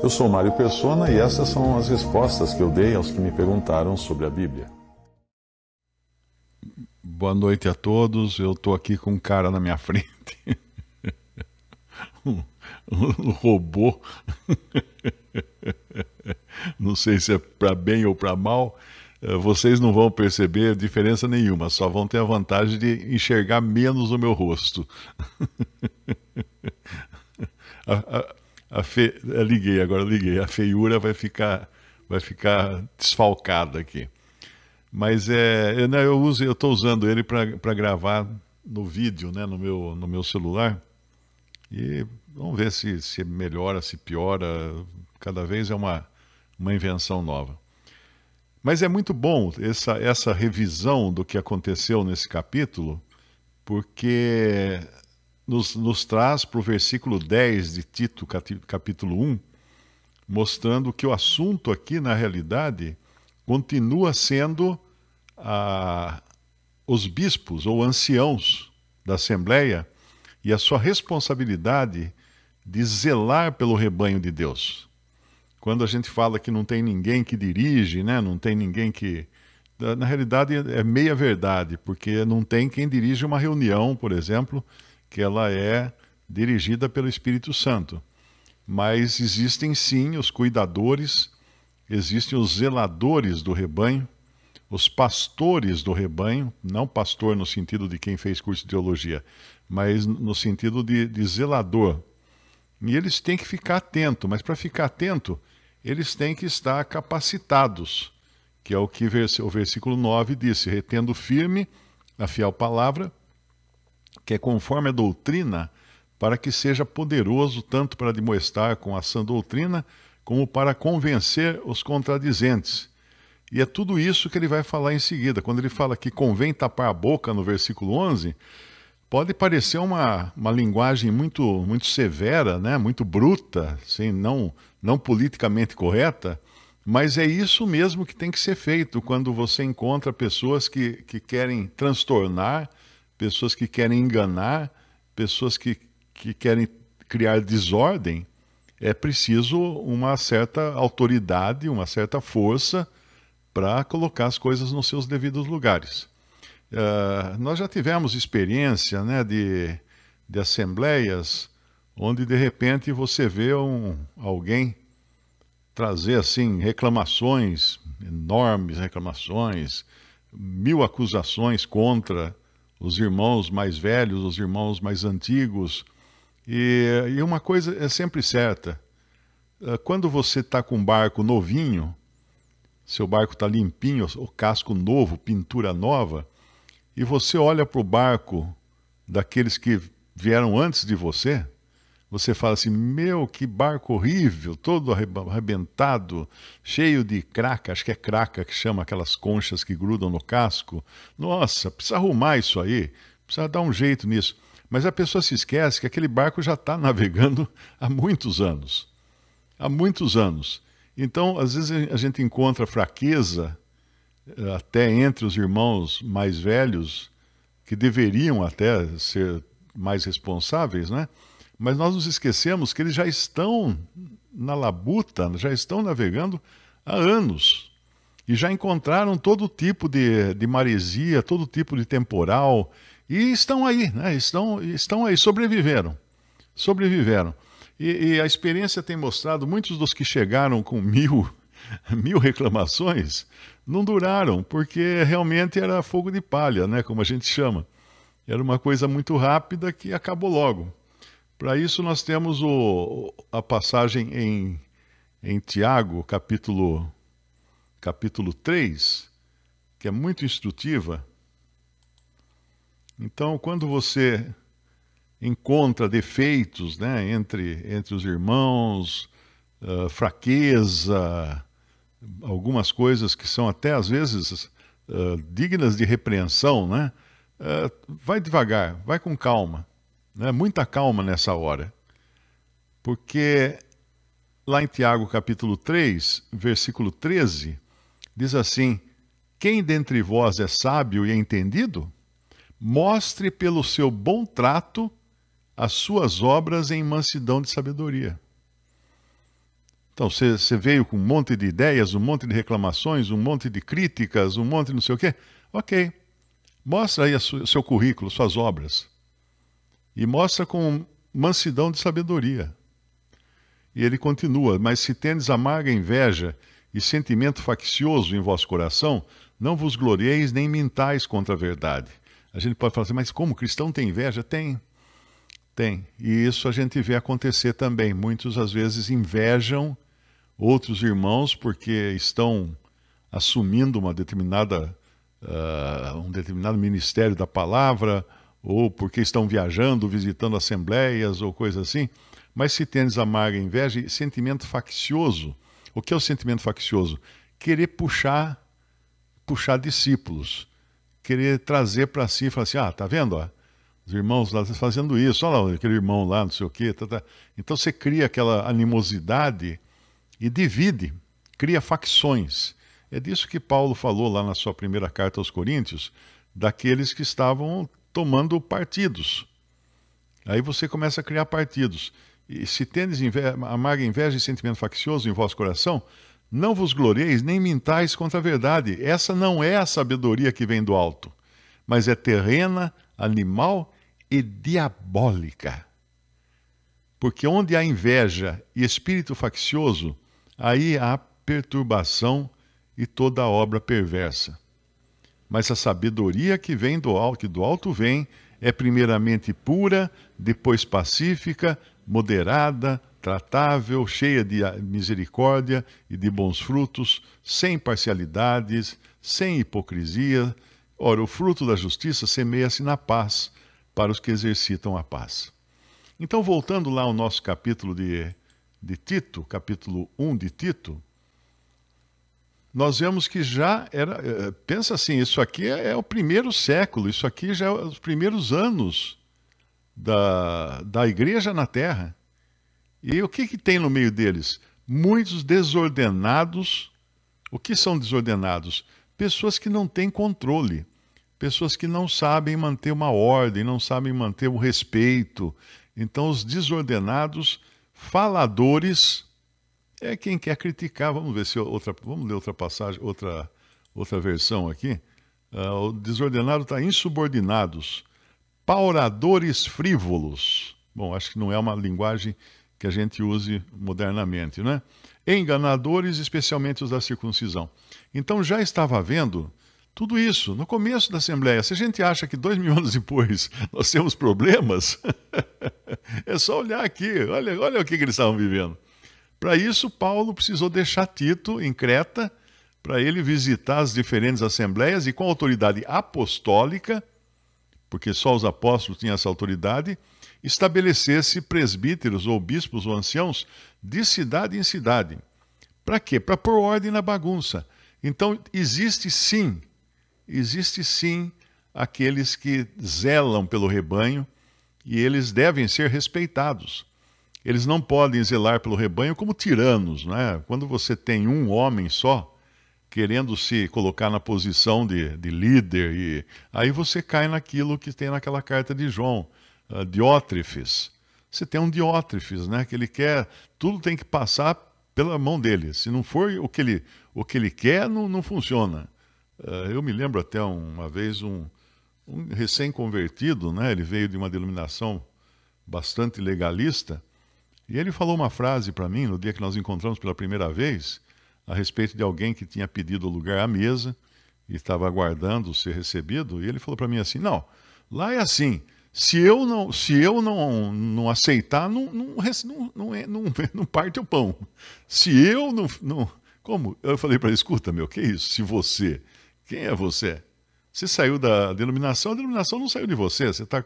Eu sou Mário Persona e essas são as respostas que eu dei aos que me perguntaram sobre a Bíblia. Boa noite a todos. Eu estou aqui com um cara na minha frente. um robô. Não sei se é para bem ou para mal. Vocês não vão perceber diferença nenhuma, só vão ter a vantagem de enxergar menos o meu rosto. Liguei. A feiura vai ficar desfalcada aqui. Mas eu estou usando ele para gravar no vídeo, né, no meu celular. E vamos ver se melhora, se piora. Cada vez é uma invenção nova. Mas é muito bom essa revisão do que aconteceu nesse capítulo, porque nos traz para o versículo 10 de Tito, capítulo 1, mostrando que o assunto aqui, na realidade, continua sendo os bispos ou anciãos da Assembleia e a sua responsabilidade de zelar pelo rebanho de Deus. Quando a gente fala que não tem ninguém que dirige, né? Não tem ninguém que... Na realidade é meia verdade, porque não tem quem dirige uma reunião, por exemplo, que ela é dirigida pelo Espírito Santo. Mas existem sim os cuidadores, existem os zeladores do rebanho, os pastores do rebanho, não pastor no sentido de quem fez curso de teologia, mas no sentido de zelador. E eles têm que ficar atentos, mas para ficar atento, eles têm que estar capacitados, que é o que o versículo 9 disse, retendo firme a fiel palavra, que é conforme a doutrina, para que seja poderoso tanto para demonstrar com a sã doutrina, como para convencer os contradizentes. E é tudo isso que ele vai falar em seguida. Quando ele fala que convém tapar a boca, no versículo 11, pode parecer uma linguagem muito severa, né? Muito bruta, assim, não politicamente correta, mas é isso mesmo que tem que ser feito quando você encontra pessoas que querem transtornar, pessoas que querem enganar, pessoas que querem criar desordem. É preciso uma certa autoridade, uma certa força para colocar as coisas nos seus devidos lugares. Nós já tivemos experiência, né, de assembleias onde de repente você vê alguém trazer assim reclamações, enormes reclamações, 1000 acusações contra os irmãos mais velhos, os irmãos mais antigos. E uma coisa é sempre certa, quando você está com um barco novinho, seu barco está limpinho, o casco novo, pintura nova, e você olha para o barco daqueles que vieram antes de você, você fala assim, meu, que barco horrível, todo arrebentado, cheio de craca, acho que é craca que chama aquelas conchas que grudam no casco. Nossa, precisa arrumar isso aí, precisa dar um jeito nisso. Mas a pessoa se esquece que aquele barco já está navegando há muitos anos. Há muitos anos. Então, às vezes a gente encontra fraqueza até entre os irmãos mais velhos, que deveriam até ser mais responsáveis, né? Mas nós nos esquecemos que eles já estão na labuta, já estão navegando há anos. E já encontraram todo tipo de maresia, todo tipo de temporal, e estão aí, né? Estão aí, sobreviveram. E a experiência tem mostrado, muitos dos que chegaram com mil reclamações, não duraram, porque realmente era fogo de palha, né, como a gente chama. Era uma coisa muito rápida que acabou logo. Para isso nós temos a passagem em Tiago, capítulo 3, que é muito instrutiva. Então, quando você encontra defeitos, né, entre os irmãos, fraqueza, algumas coisas que são até às vezes dignas de repreensão, né? Vai devagar, vai com calma, né? Muita calma nessa hora. Porque lá em Tiago capítulo 3, versículo 13, diz assim, quem dentre vós é sábio e entendido, mostre pelo seu bom trato as suas obras em mansidão de sabedoria. Então, você veio com um monte de ideias, um monte de reclamações, um monte de críticas, um monte de não sei o quê. Ok, mostra aí o seu currículo, suas obras. E mostra com mansidão de sabedoria. E ele continua, mas se tendes amarga inveja e sentimento faccioso em vosso coração, não vos glorieis nem mintais contra a verdade. A gente pode falar assim, mas como cristão tem inveja? Tem. Tem. E isso a gente vê acontecer também. Muitos, às vezes, invejam outros irmãos porque estão assumindo um determinado ministério da palavra, ou porque estão viajando, visitando assembleias, ou coisa assim. Mas se tendes amarga inveja e sentimento faccioso, o que é o sentimento faccioso? Querer puxar discípulos, querer trazer para si, falar assim, tá vendo, ó? Os irmãos lá fazendo isso, olha lá, aquele irmão lá, não sei o quê. Então você cria aquela animosidade e divide, cria facções. É disso que Paulo falou lá na sua primeira carta aos Coríntios, daqueles que estavam tomando partidos. Aí você começa a criar partidos. E se tendes amarga inveja e sentimento faccioso em vosso coração, não vos glorieis nem mintais contra a verdade. Essa não é a sabedoria que vem do alto, mas é terrena, animal e diabólica. Porque onde há inveja e espírito faccioso, aí há perturbação e toda obra perversa. Mas a sabedoria que vem do alto, que do alto vem, é primeiramente pura, depois pacífica, moderada, tratável, cheia de misericórdia e de bons frutos, sem parcialidades, sem hipocrisia. Ora, o fruto da justiça semeia-se na paz para os que exercitam a paz. Então, voltando lá ao nosso capítulo de Tito, capítulo 1 de Tito, nós vemos que já era... Pensa assim, isso aqui é o primeiro século, isso aqui já é os primeiros anos da igreja na Terra. E o que tem no meio deles? Muitos desordenados. O que são desordenados? Pessoas que não têm controle, pessoas que não sabem manter uma ordem, não sabem manter o respeito. Então, os desordenados, faladores, é quem quer criticar. Vamos ver se vamos ler outra passagem, outra versão aqui. O desordenado está insubordinados, pauradores frívolos. Bom, acho que não é uma linguagem que a gente use modernamente, né? Enganadores, especialmente os da circuncisão. Então já estava havendo tudo isso no começo da Assembleia. Se a gente acha que 2000 anos depois nós temos problemas, é só olhar aqui, olha o que eles estavam vivendo. Para isso, Paulo precisou deixar Tito em Creta, para ele visitar as diferentes assembleias e com autoridade apostólica, porque só os apóstolos tinham essa autoridade, estabelecesse presbíteros ou bispos ou anciãos de cidade em cidade. Para quê? Para pôr ordem na bagunça. Então, existe sim aqueles que zelam pelo rebanho e eles devem ser respeitados. Eles não podem zelar pelo rebanho como tiranos, né? Quando você tem um homem só, querendo se colocar na posição de líder, e aí você cai naquilo que tem naquela carta de João, Diótrefes. Você tem um Diótrefes, né? Que ele quer, tudo tem que passar pela mão dele. Se não for o que ele quer, não funciona. Eu me lembro até uma vez um recém-convertido, né? Ele veio de uma denominação bastante legalista, e ele falou uma frase para mim, no dia que nós encontramos pela primeira vez, a respeito de alguém que tinha pedido o lugar à mesa e estava aguardando ser recebido, e ele falou para mim assim, não, lá é assim, se eu não aceitar, não parte o pão. Se eu não... Como? Eu falei para ele, escuta, que é isso? Se você... Quem é você? Você saiu da denominação, a denominação não saiu de você, você está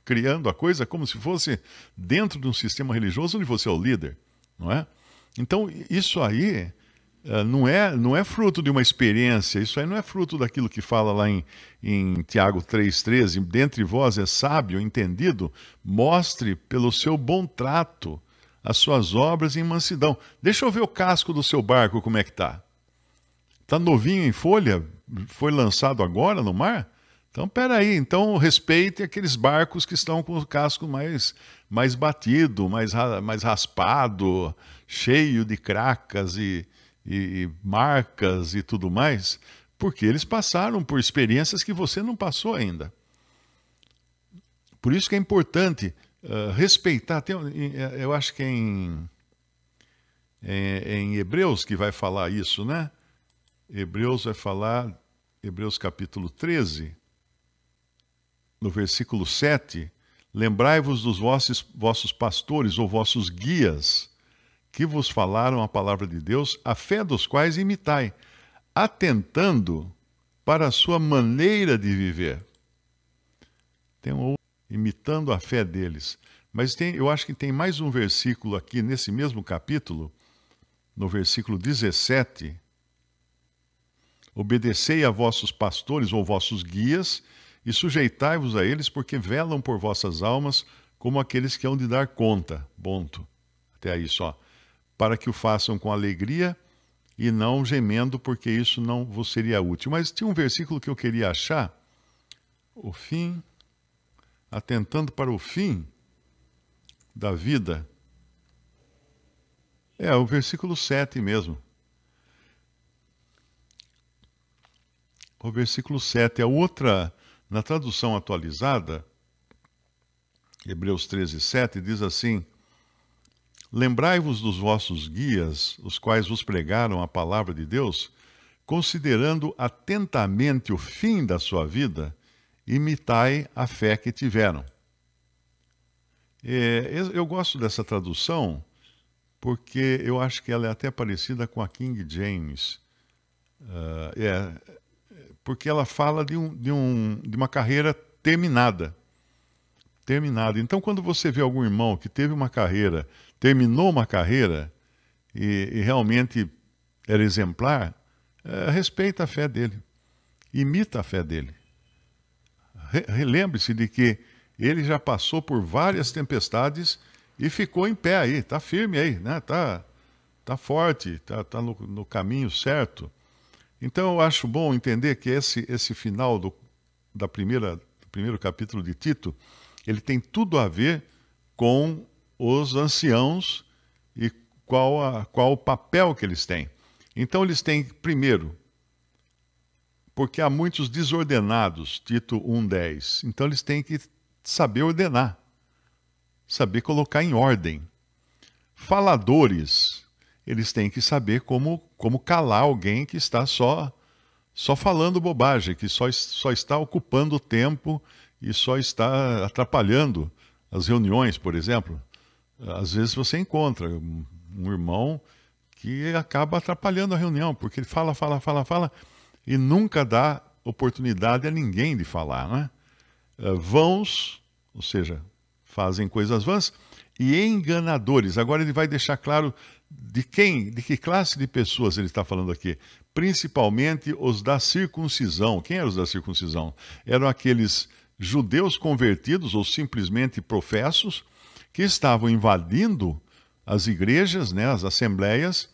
criando a coisa como se fosse dentro de um sistema religioso onde você é o líder, não é? Então, isso aí não é fruto de uma experiência, isso aí não é fruto daquilo que fala lá em Tiago 3,13, dentre vós é sábio, entendido, mostre pelo seu bom trato as suas obras em mansidão. Deixa eu ver o casco do seu barco, como é que está. Está novinho em folha? Foi lançado agora no mar? Então, peraí, então respeite aqueles barcos que estão com o casco mais batido, mais raspado, cheio de cracas e marcas e tudo mais, porque eles passaram por experiências que você não passou ainda. Por isso que é importante respeitar. Eu acho que é em Hebreus que vai falar isso, né? Hebreus vai falar, Hebreus capítulo 13, no versículo 7, lembrai-vos dos vossos pastores ou vossos guias, que vos falaram a palavra de Deus, a fé dos quais imitai, atentando para a sua maneira de viver. Tem um outro, imitando a fé deles. Mas eu acho que tem mais um versículo aqui, nesse mesmo capítulo, no versículo 17, obedecei a vossos pastores ou vossos guias, e sujeitai-vos a eles, porque velam por vossas almas, como aqueles que hão de dar conta. Ponto. Até aí só. Para que o façam com alegria e não gemendo, porque isso não vos seria útil. Mas tinha um versículo que eu queria achar. O fim, atentando para o fim da vida. É, o versículo 7 mesmo. O versículo 7. A outra, na tradução atualizada, Hebreus 13, 7, diz assim: lembrai-vos dos vossos guias, os quais vos pregaram a palavra de Deus, considerando atentamente o fim da sua vida, imitai a fé que tiveram. Eu gosto dessa tradução porque eu acho que ela é até parecida com a King James. Porque ela fala de uma carreira terminada. Então, quando você vê algum irmão que teve uma carreira, terminou uma carreira e realmente era exemplar, respeita a fé dele, imita a fé dele. Lembre-se de que ele já passou por várias tempestades e ficou em pé aí, está firme aí, né? Tá forte, tá no caminho certo. Então eu acho bom entender que esse final do primeiro capítulo de Tito, ele tem tudo a ver com os anciãos e qual o papel que eles têm. Então eles têm, primeiro, porque há muitos desordenados, Tito 1,10. Então eles têm que saber ordenar, saber colocar em ordem. Faladores, eles têm que saber como calar alguém que está só falando bobagem, que só está ocupando o tempo e só está atrapalhando as reuniões, por exemplo. Às vezes você encontra um irmão que acaba atrapalhando a reunião, porque ele fala e nunca dá oportunidade a ninguém de falar, né? Vãos, ou seja, fazem coisas vãs, e enganadores. Agora ele vai deixar claro de que classe de pessoas ele está falando aqui. Principalmente os da circuncisão. Quem eram os da circuncisão? Eram aqueles judeus convertidos ou simplesmente professos que estavam invadindo as igrejas, né, as assembleias,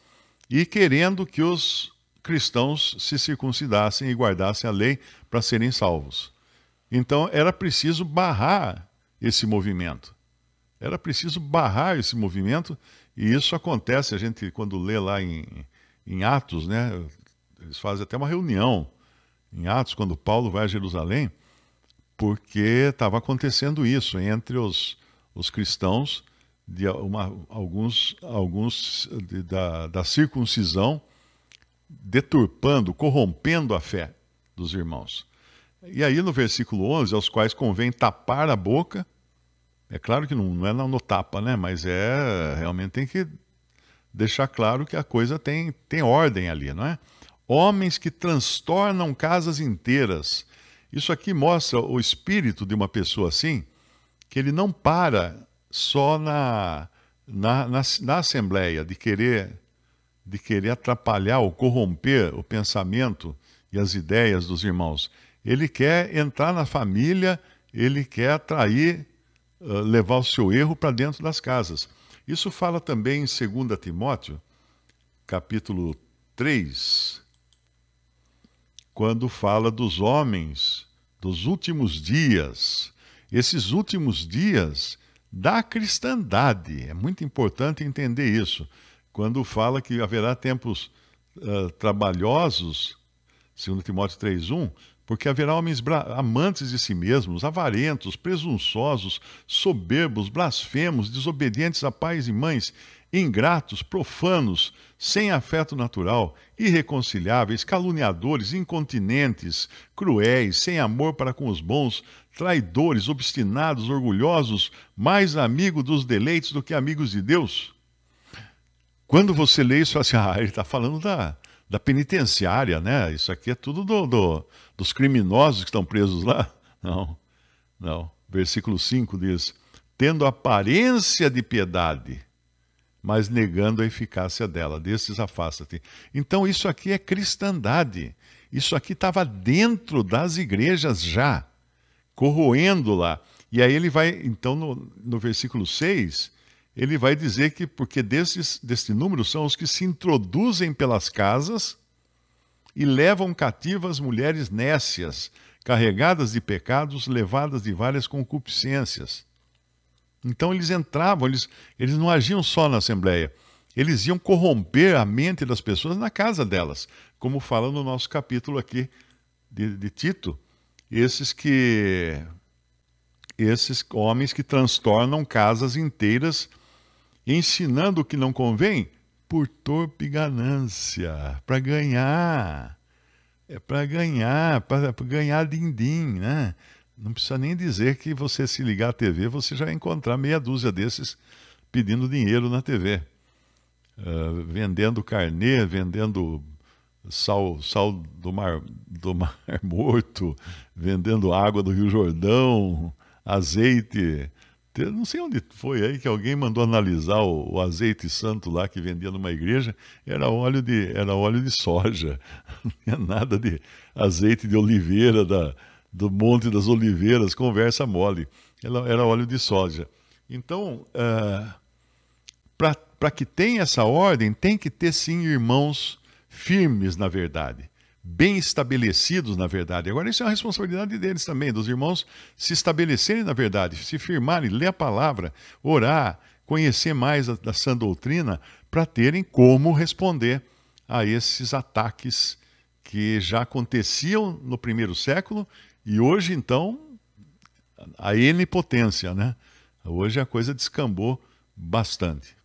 e querendo que os cristãos se circuncidassem e guardassem a lei para serem salvos. Então era preciso barrar esse movimento. E isso acontece, a gente quando lê lá em Atos, né, eles fazem até uma reunião em Atos, quando Paulo vai a Jerusalém, porque estava acontecendo isso entre os cristãos, alguns da circuncisão, deturpando, corrompendo a fé dos irmãos. E aí no versículo 11, aos quais convém tapar a boca. É claro que não é no tapa, né? Mas realmente tem que deixar claro que a coisa tem ordem ali, não é? Homens que transtornam casas inteiras. Isso aqui mostra o espírito de uma pessoa assim, que ele não para só na assembleia de querer atrapalhar ou corromper o pensamento e as ideias dos irmãos. Ele quer entrar na família, ele quer atrair, levar o seu erro para dentro das casas. Isso fala também em 2 Timóteo, capítulo 3, quando fala dos homens dos últimos dias. Esses últimos dias da cristandade. É muito importante entender isso. Quando fala que haverá tempos trabalhosos, 2 Timóteo 3:1, porque haverá homens amantes de si mesmos, avarentos, presunçosos, soberbos, blasfemos, desobedientes a pais e mães, ingratos, profanos, sem afeto natural, irreconciliáveis, caluniadores, incontinentes, cruéis, sem amor para com os bons, traidores, obstinados, orgulhosos, mais amigos dos deleites do que amigos de Deus. Quando você lê isso, assim, ele está falando da penitenciária, né? Isso aqui é tudo dos criminosos que estão presos lá. Não, não. Versículo 5 diz: tendo aparência de piedade, mas negando a eficácia dela, desses afasta-te. Então isso aqui é cristandade. Isso aqui estava dentro das igrejas já, corroendo lá. E aí ele vai, então no versículo 6, ele vai dizer que porque deste número são os que se introduzem pelas casas e levam cativas mulheres nécias, carregadas de pecados, levadas de várias concupiscências. Então eles entravam, eles não agiam só na Assembleia, eles iam corromper a mente das pessoas na casa delas, como fala no nosso capítulo aqui de Tito, esses homens que transtornam casas inteiras, ensinando o que não convém por torpe ganância, para ganhar. É para ganhar din-din, né? Não precisa nem dizer que você se ligar à TV, você já vai encontrar meia dúzia desses pedindo dinheiro na TV. Vendendo carnê, vendendo sal do mar Morto, vendendo água do Rio Jordão, azeite. Não sei onde foi aí que alguém mandou analisar o azeite santo lá que vendia numa igreja, era óleo de soja, não tinha nada de azeite de oliveira, do Monte das Oliveiras, conversa mole, era óleo de soja. Então, para que tenha essa ordem, tem que ter sim irmãos firmes na verdade, bem estabelecidos na verdade. Agora isso é uma responsabilidade deles também, dos irmãos se estabelecerem na verdade, se firmarem, ler a palavra, orar, conhecer mais da sã doutrina, para terem como responder a esses ataques que já aconteciam no primeiro século e hoje então a enipotência, né? Hoje a coisa descambou bastante.